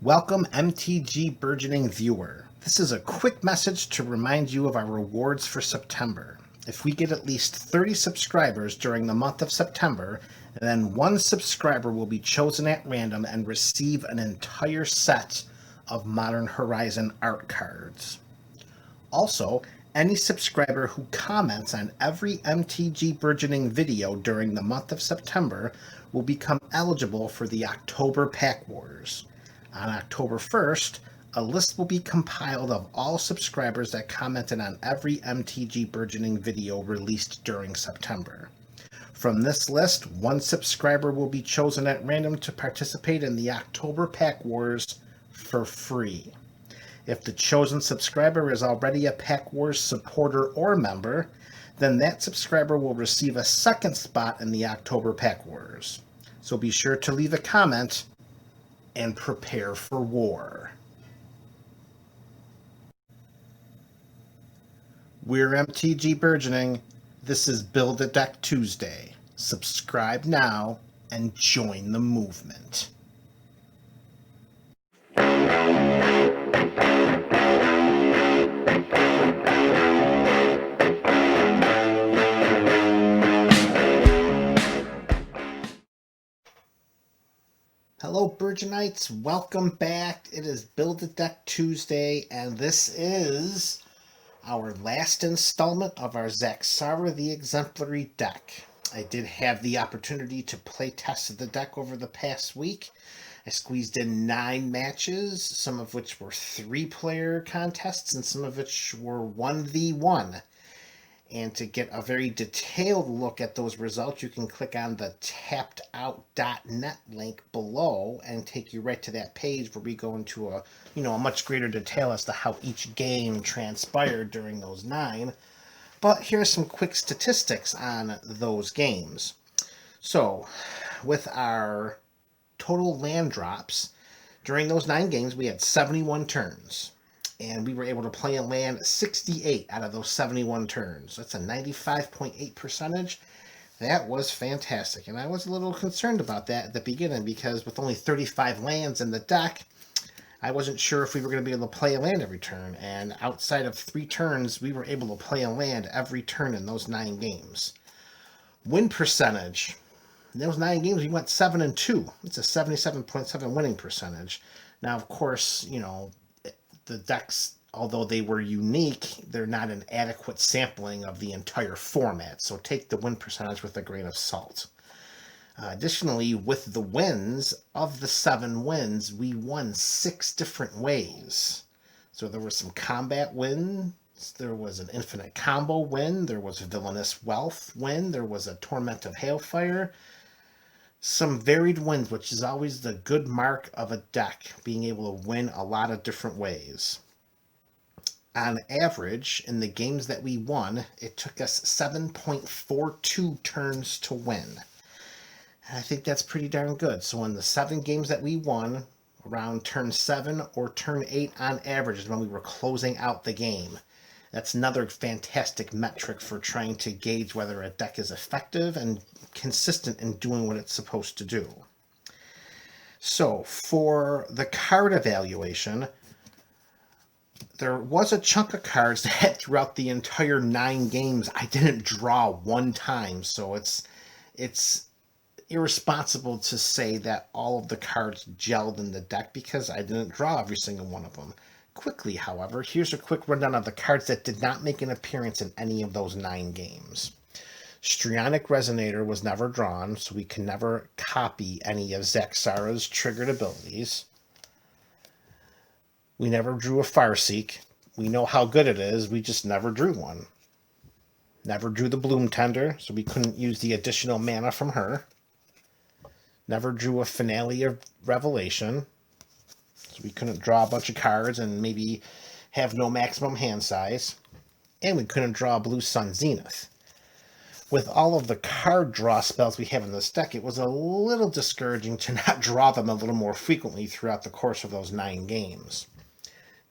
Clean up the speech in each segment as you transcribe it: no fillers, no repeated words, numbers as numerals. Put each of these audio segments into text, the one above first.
Welcome, MTG Burgeoning viewer. This is a quick message to remind you of our rewards for September. If we get at least 30 subscribers during the month of September, then one subscriber will be chosen at random and receive an entire set of Modern Horizon art cards. Also, any subscriber who comments on every MTG Burgeoning video during the month of September will become eligible for the October Pack Wars. On October 1st, a list will be compiled of all subscribers that commented on every MTG Burgeoning video released during September. From this list, one subscriber will be chosen at random to participate in the October Pack Wars for free. If the chosen subscriber is already a Pack Wars supporter or member, then that subscriber will receive a second spot in the October Pack Wars. So be sure to leave a comment and prepare for war. We're MTG Burgeoning. This is Build-A-Deck Tuesday. Subscribe now and join the movement. Hello Burgeonites, welcome back. It is Build-A-Deck Tuesday, and this is our last installment of our Zaxara the Exemplary deck. I did have the opportunity to play test the deck over the past week. I squeezed in 9 matches, some of which were 3-player contests and some of which were 1v1. And to get a very detailed look at those results, you can click on the tappedout.net link below and take you right to that page where we go into a much greater detail as to how each game transpired during those 9. But here's some quick statistics on those games. So, with our total land drops, during those 9 games, we had 71 turns. And we were able to play and land 68 out of those 71 turns. That's a 95.8 percentage. That was fantastic. And I was a little concerned about that at the beginning because with only 35 lands in the deck, I wasn't sure if we were going to be able to play a land every turn. And outside of 3 turns, we were able to play a land every turn in those 9 games. Win percentage. In those 9 games, we went 7-2. It's a 77.7 winning percentage. Now, of course, the decks, although they were unique, they're not an adequate sampling of the entire format, so take the win percentage with a grain of salt. Additionally, with the wins, of the 7 wins, we won 6 different ways. So there were some combat wins, there was an infinite combo win, there was a villainous wealth win, there was a torment of hailfire. Some varied wins, which is always the good mark of a deck, being able to win a lot of different ways. On average, in the games that we won, it took us 7.42 turns to win. And I think that's pretty darn good. So in the 7 games that we won, around turn 7 or turn 8 on average is when we were closing out the game. That's another fantastic metric for trying to gauge whether a deck is effective and consistent in doing what it's supposed to do. So for the card evaluation, there was a chunk of cards that throughout the entire 9 games I didn't draw one time. So it's irresponsible to say that all of the cards gelled in the deck because I didn't draw every single one of them. Quickly, however, here's a quick rundown of the cards that did not make an appearance in any of those 9 games. Strionic Resonator was never drawn, so we can never copy any of Zaxara's triggered abilities. We never drew a Farseek. We know how good it is, we just never drew one. Never drew the Bloom Tender, so we couldn't use the additional mana from her. Never drew a Finale of Revelation. So we couldn't draw a bunch of cards and maybe have no maximum hand size. And we couldn't draw a Blue Sun Zenith. With all of the card draw spells we have in this deck, it was a little discouraging to not draw them a little more frequently throughout the course of those 9 games.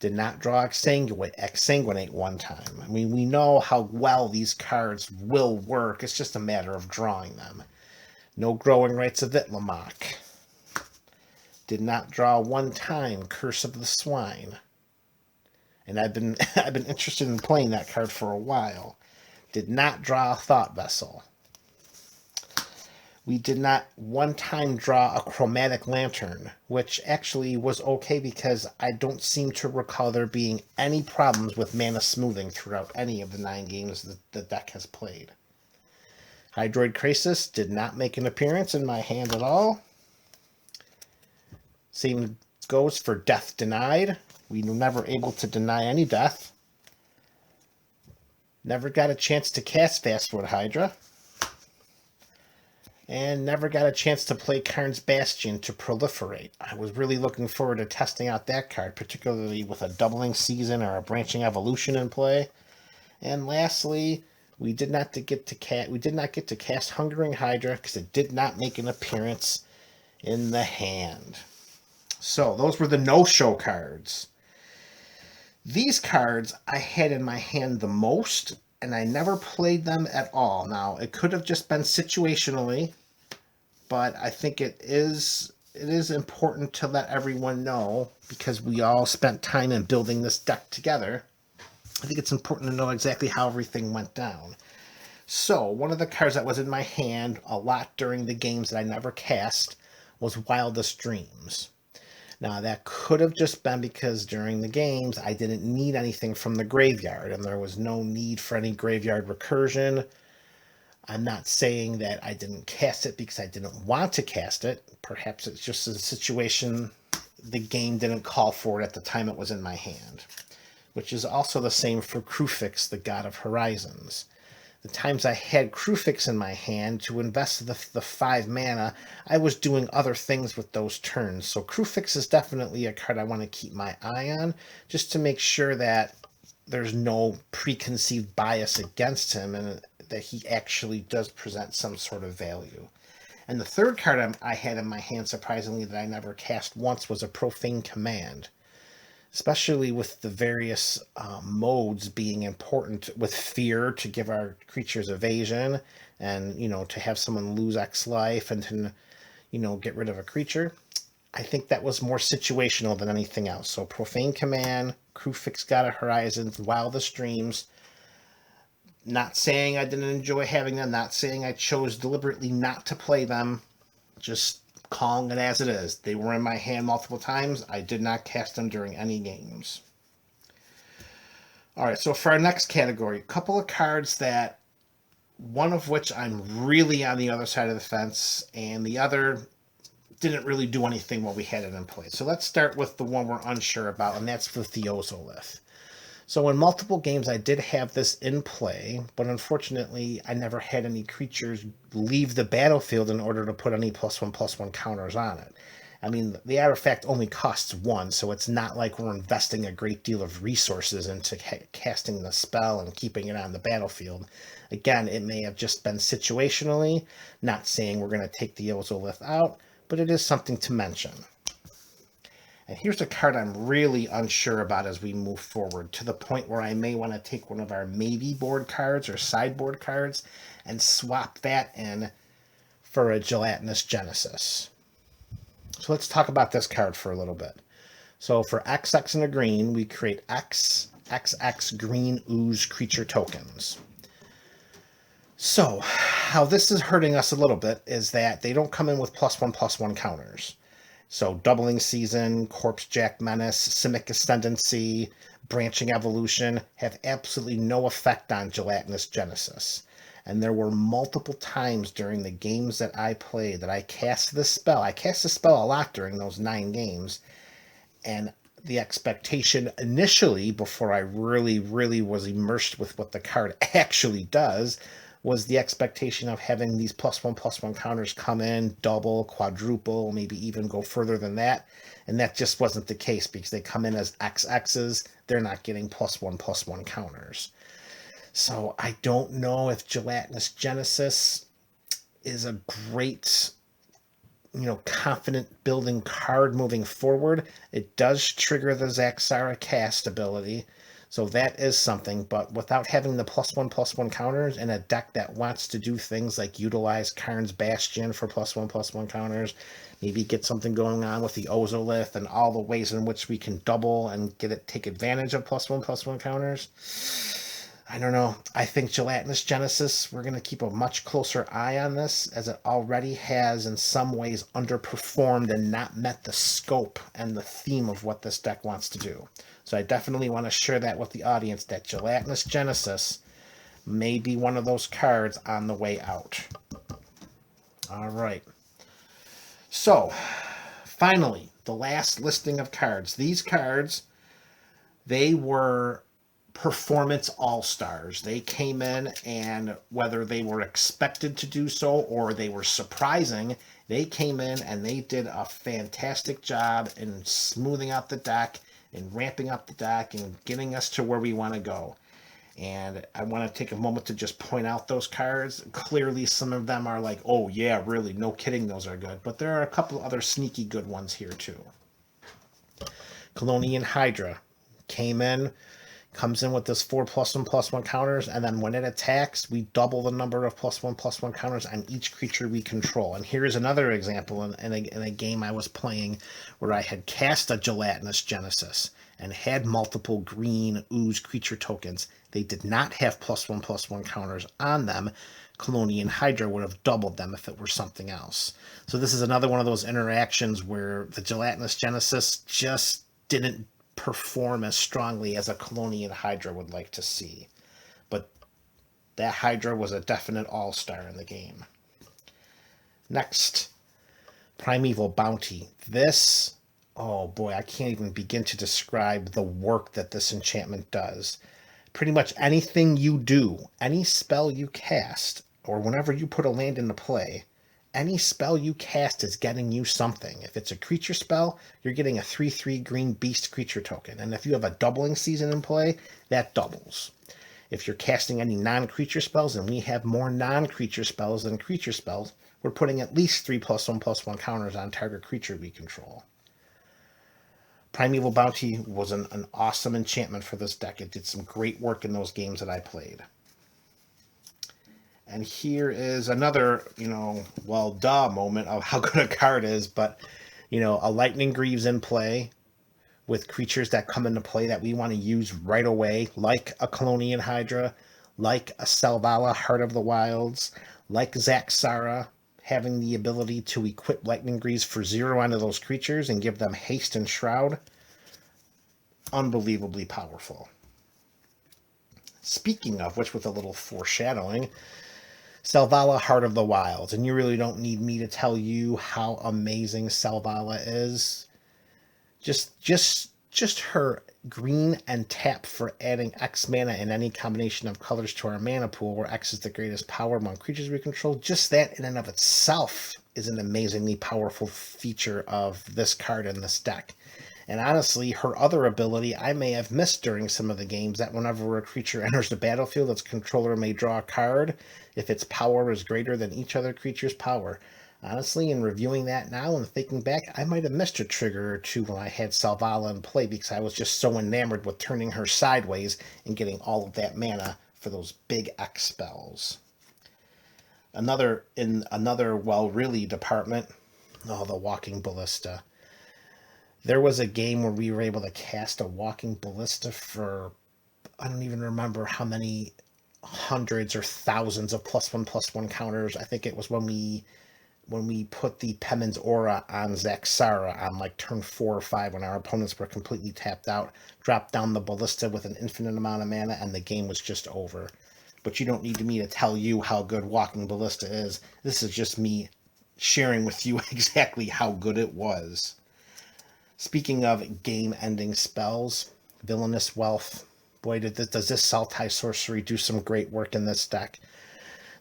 Did not draw Exsanguinate one time. I mean, we know how well these cards will work. It's just a matter of drawing them. No Growing Rites of Itlamok. Did not draw one time Curse of the Swine. And I've been I've been interested in playing that card for a while. Did not draw a Thought Vessel. We did not one time draw a Chromatic Lantern, which actually was okay because I don't seem to recall there being any problems with mana smoothing throughout any of the 9 games that the deck has played. Hydroid Krasis did not make an appearance in my hand at all. Same goes for Death Denied. We were never able to deny any death. Never got a chance to cast Fastwood Hydra. And never got a chance to play Karn's Bastion to proliferate. I was really looking forward to testing out that card, particularly with a doubling season or a branching evolution in play. And lastly, we did not get to cast Hungering Hydra because it did not make an appearance in the hand. So those were the no-show cards. These cards I had in my hand the most, and I never played them at all. Now, it could have just been situationally, but I think it is important to let everyone know, because we all spent time in building this deck together. I think it's important to know exactly how everything went down. So, one of the cards that was in my hand a lot during the games that I never cast was Wildest Dreams. Now, that could have just been because during the games, I didn't need anything from the graveyard, and there was no need for any graveyard recursion. I'm not saying that I didn't cast it because I didn't want to cast it. Perhaps it's just a situation the game didn't call for it at the time it was in my hand, which is also the same for Kruphix, the God of Horizons. The times I had Kruphix in my hand to invest the 5 mana, I was doing other things with those turns. So Kruphix is definitely a card I want to keep my eye on, just to make sure that there's no preconceived bias against him and that he actually does present some sort of value. And the third card I had in my hand, surprisingly, that I never cast once was a Profane Command. Especially with the various modes being important, with fear to give our creatures evasion, and to have someone lose X life and to get rid of a creature. I think that was more situational than anything else. So Profane Command, Kruphix, God of Horizons, Wildest Dreams. Not saying I didn't enjoy having them, not saying I chose deliberately not to play them, just calling it as it is. They were in my hand multiple times. I did not cast them during any games. All right, so for our next category, a couple of cards that, one of which I'm really on the other side of the fence, and the other didn't really do anything while we had it in play. So let's start with the one we're unsure about, and that's with the Ozolith. So in multiple games, I did have this in play, but unfortunately, I never had any creatures leave the battlefield in order to put any +1/+1 counters on it. I mean, the artifact only costs 1, so it's not like we're investing a great deal of resources into casting the spell and keeping it on the battlefield. Again, it may have just been situationally, not saying we're going to take the Ozolith out, but it is something to mention. And here's a card I'm really unsure about as we move forward, to the point where I may want to take one of our maybe board cards or sideboard cards and swap that in for a Gelatinous Genesis. So let's talk about this card for a little bit. So for XX and a green, we create XX green ooze creature tokens. So how this is hurting us a little bit is that they don't come in with +1/+1 counters. So Doubling Season, Corpse Jack Menace, Simic Ascendancy, Branching Evolution have absolutely no effect on Gelatinous Genesis. And there were multiple times during the games that I played that I cast this spell. I cast the spell a lot during those 9 games. And the expectation initially, before I really was immersed with what the card actually does, was the expectation of having these +1/+1 counters come in, double, quadruple, maybe even go further than that. And that just wasn't the case because they come in as XXs. They're not getting +1/+1 counters. So I don't know if Gelatinous Genesis is a great, confident building card moving forward. It does trigger the Zaxara cast ability. So that is something, but without having the +1/+1 counters in a deck that wants to do things like utilize Karn's Bastion for +1/+1 counters, maybe get something going on with the Ozolith and all the ways in which we can double and take advantage of +1/+1 counters. I don't know. I think Gelatinous Genesis, we're going to keep a much closer eye on this, as it already has in some ways underperformed and not met the scope and the theme of what this deck wants to do. So I definitely want to share that with the audience, that Gelatinous Genesis may be one of those cards on the way out. All right. So, finally, the last listing of cards. These cards, they were performance all-stars. They came in, and whether they were expected to do so or they were surprising, they came in and they did a fantastic job in smoothing out the deck and ramping up the deck and getting us to where we want to go. And I want to take a moment to just point out those cards. Clearly, some of them are like, oh yeah, really, no kidding, those are good. But there are a couple other sneaky good ones here too. Colonian Hydra comes in with this 4 +1/+1 counters, and then when it attacks, we double the number of +1/+1 counters on each creature we control. And here's another example in a game I was playing where I had cast a Gelatinous Genesis and had multiple green ooze creature tokens. They did not have +1/+1 counters on them. Colonian Hydra would have doubled them if it were something else. So this is another one of those interactions where the Gelatinous Genesis just didn't perform as strongly as a Colonian Hydra would like to see. But that Hydra was a definite all-star in the game. Next, Primeval Bounty. This, oh boy, I can't even begin to describe the work that this enchantment does. Pretty much anything you do, any spell you cast, or whenever you put a land into play, any spell you cast is getting you something. If it's a creature spell, you're getting a 3/3 green beast creature token. And if you have a doubling season in play, that doubles. If you're casting any non-creature spells, and we have more non-creature spells than creature spells, we're putting at least 3 +1/+1 counters on target creature we control. Primeval Bounty was an awesome enchantment for this deck. It did some great work in those games that I played. And here is another, well, duh moment of how good a card is. But, a Lightning Greaves in play with creatures that come into play that we want to use right away, like a Colonian Hydra, like a Selvala, Heart of the Wilds, like Zaxara, having the ability to equip Lightning Greaves for 0 onto those creatures and give them haste and shroud. Unbelievably powerful. Speaking of which, with a little foreshadowing, Selvala, Heart of the Wilds, and you really don't need me to tell you how amazing Selvala is. Just her green and tap for adding X mana in any combination of colors to our mana pool, where X is the greatest power among creatures we control. Just that in and of itself is an amazingly powerful feature of this card in this deck. And honestly, her other ability I may have missed during some of the games, that whenever a creature enters the battlefield, its controller may draw a card if its power is greater than each other creature's power. Honestly, in reviewing that now and thinking back, I might have missed a trigger or two when I had Selvala in play, because I was just so enamored with turning her sideways and getting all of that mana for those big X spells. Another really department, the Walking Ballista. There was a game where we were able to cast a Walking Ballista for, I don't even remember how many hundreds or thousands of +1/+1 counters. I think it was when we put the Pemin's Aura on Zaxara on like turn 4 or 5, when our opponents were completely tapped out, dropped down the Ballista with an infinite amount of mana, and the game was just over. But you don't need me to tell you how good Walking Ballista is. This is just me sharing with you exactly how good it was. Speaking of game-ending spells, Villainous Wealth. Boy, does this Sultai Sorcery do some great work in this deck.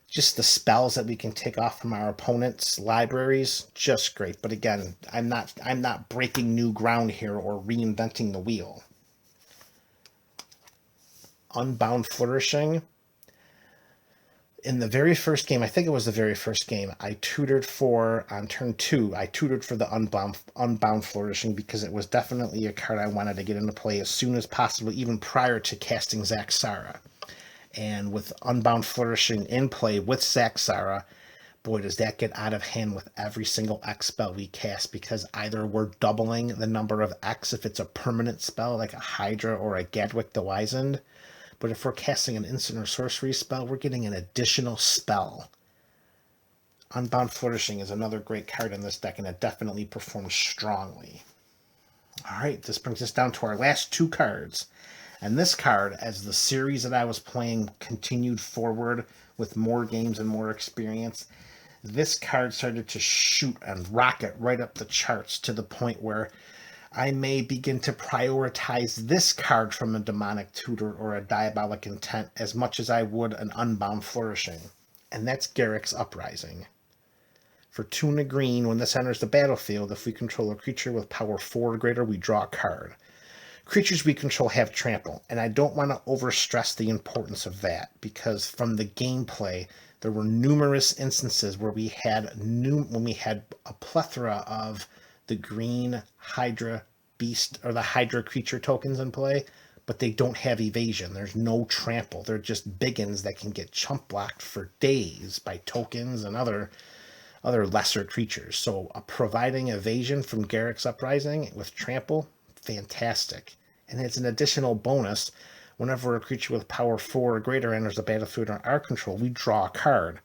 Just the spells that we can take off from our opponents' libraries, just great. But again, I'm not breaking new ground here or reinventing the wheel. Unbound Flourishing. In the very first game, I think it was the very first game, I tutored for, on turn 2, I tutored for the Unbound Flourishing because it was definitely a card I wanted to get into play as soon as possible, even prior to casting Zaxara. And with Unbound Flourishing in play with Zaxara, boy, does that get out of hand with every single X spell we cast, because either we're doubling the number of X if it's a permanent spell like a Hydra or a Gadwick the Wizened, but if we're casting an instant or sorcery spell, we're getting an additional spell. Unbound Flourishing is another great card in this deck, and it definitely performs strongly. Alright, this brings us down to our last 2 cards. And this card, as the series that I was playing continued forward with more games and more experience, this card started to shoot and rocket right up the charts to the point where I may begin to prioritize this card from a Demonic Tutor or a Diabolic Intent as much as I would an Unbound Flourishing, and that's Garruk's Uprising. For 2 and a green, when this enters the battlefield, if we control a creature with power 4 or greater, we draw a card. Creatures we control have trample, and I don't want to overstress the importance of that, because from the gameplay, there were numerous instances where we had a plethora of the green Hydra beast or the Hydra creature tokens in play, but they don't have evasion. There's no trample. They're just biggins that can get chump blocked for days by tokens and other lesser creatures. So providing evasion from Garruk's Uprising with trample, fantastic. And it's an additional bonus. Whenever a creature with power 4 or greater enters the battlefield under our control, we draw a card.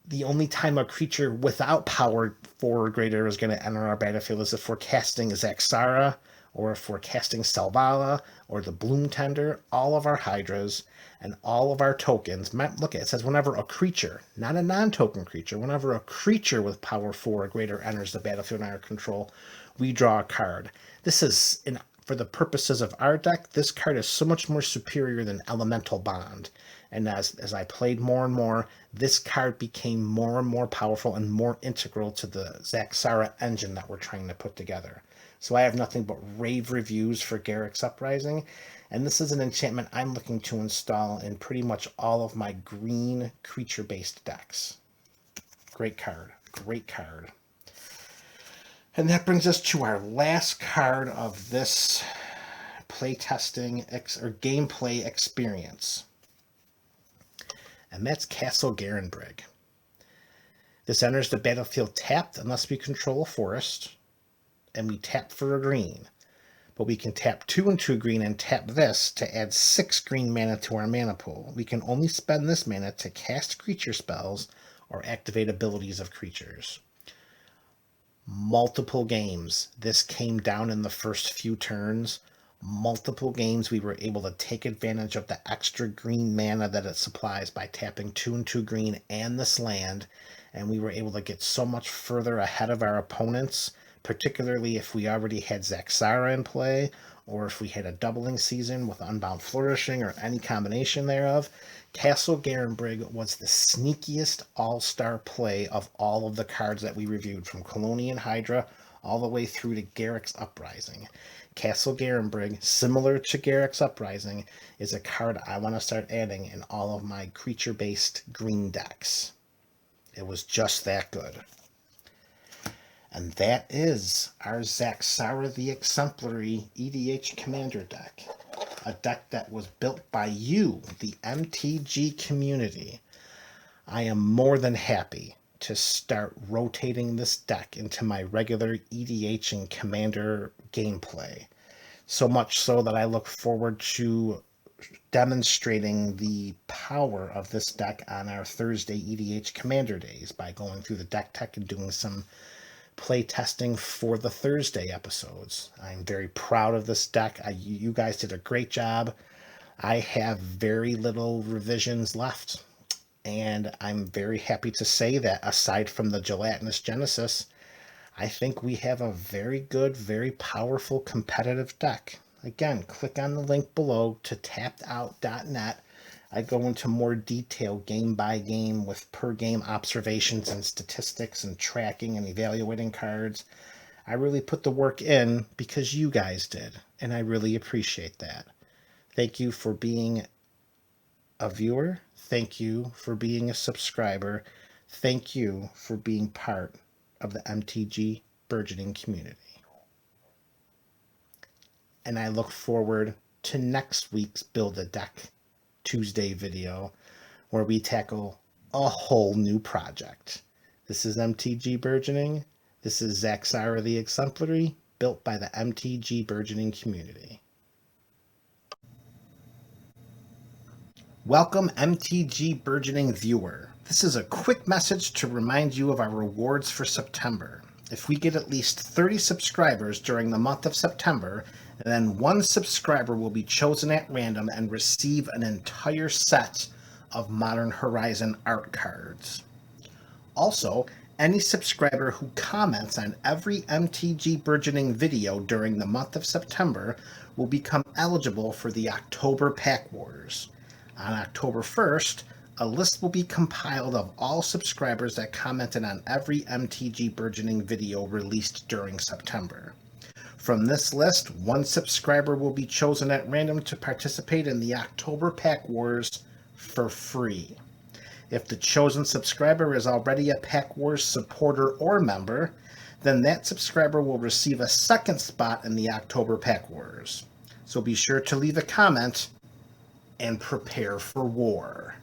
The only time a creature without power 4 or greater is going to enter our battlefield is if we're casting Zaxara, or if we're casting Selvala, or the Bloom Tender. All of our Hydras and all of our tokens. Look at it, it says whenever a creature, not a non-token creature, whenever a creature with power 4 or greater enters the battlefield under our control, we draw a card. This is, for the purposes of our deck, this card is so much more superior than Elemental Bond. And as I played more and more, this card became more and more powerful and more integral to the Zaxara engine that we're trying to put together. So I have nothing but rave reviews for Garruk's Uprising, and this is an enchantment I'm looking to install in pretty much all of my green creature-based decks. Great card. Great card. And that brings us to our last card of this playtesting or gameplay experience. And that's Castle Garenbrig. This enters the battlefield tapped unless we control a forest, and we tap for a green. But we can tap 2 and 2 green and tap this to add 6 green mana to our mana pool. We can only spend this mana to cast creature spells or activate abilities of creatures. Multiple games, this came down in the first few turns. Multiple games we were able to take advantage of the extra green mana that it supplies by tapping 2 and 2 green and this land, and we were able to get so much further ahead of our opponents, particularly if we already had Zaxara in play, or if we had a doubling season with Unbound Flourishing or any combination thereof. Castle Garenbrig was the sneakiest all-star play of all of the cards that we reviewed, from Colonian Hydra all the way through to Garruk's Uprising. Castle Garenbrig, similar to Garruk's Uprising, is a card I want to start adding in all of my creature-based green decks. It was just that good. And that is our Zaxara the Exemplary EDH Commander deck. A deck that was built by you, the MTG community. I am more than happy to start rotating this deck into my regular EDH and Commander gameplay. So much so that I look forward to demonstrating the power of this deck on our Thursday EDH Commander days by going through the deck tech and doing some play testing for the Thursday episodes. I'm very proud of this deck. You guys did a great job. I have very little revisions left, and I'm very happy to say that aside from the Gelatinous Genesis, I think we have a very good, very powerful competitive deck. Again, click on the link below to tappedout.net. I go into more detail game by game with per game observations and statistics and tracking and evaluating cards. I really put the work in because you guys did, and I really appreciate that. Thank you for being a viewer. Thank you for being a subscriber. Thank you for being part of the MTG Burgeoning community. And I look forward to next week's Build-A-Deck Tuesday video where we tackle a whole new project. This is MTG Burgeoning. This is Zaxara the Exemplary, built by the MTG Burgeoning community. Welcome, MTG Burgeoning viewer. This is a quick message to remind you of our rewards for September. If we get at least 30 subscribers during the month of September, then one subscriber will be chosen at random and receive an entire set of Modern Horizon art cards. Also, any subscriber who comments on every MTG Burgeoning video during the month of September will become eligible for the October Pack Wars. On October 1st, a list will be compiled of all subscribers that commented on every MTG Burgeoning video released during September. From this list, one subscriber will be chosen at random to participate in the October Pack Wars for free. If the chosen subscriber is already a Pack Wars supporter or member, then that subscriber will receive a second spot in the October Pack Wars. So be sure to leave a comment and prepare for war.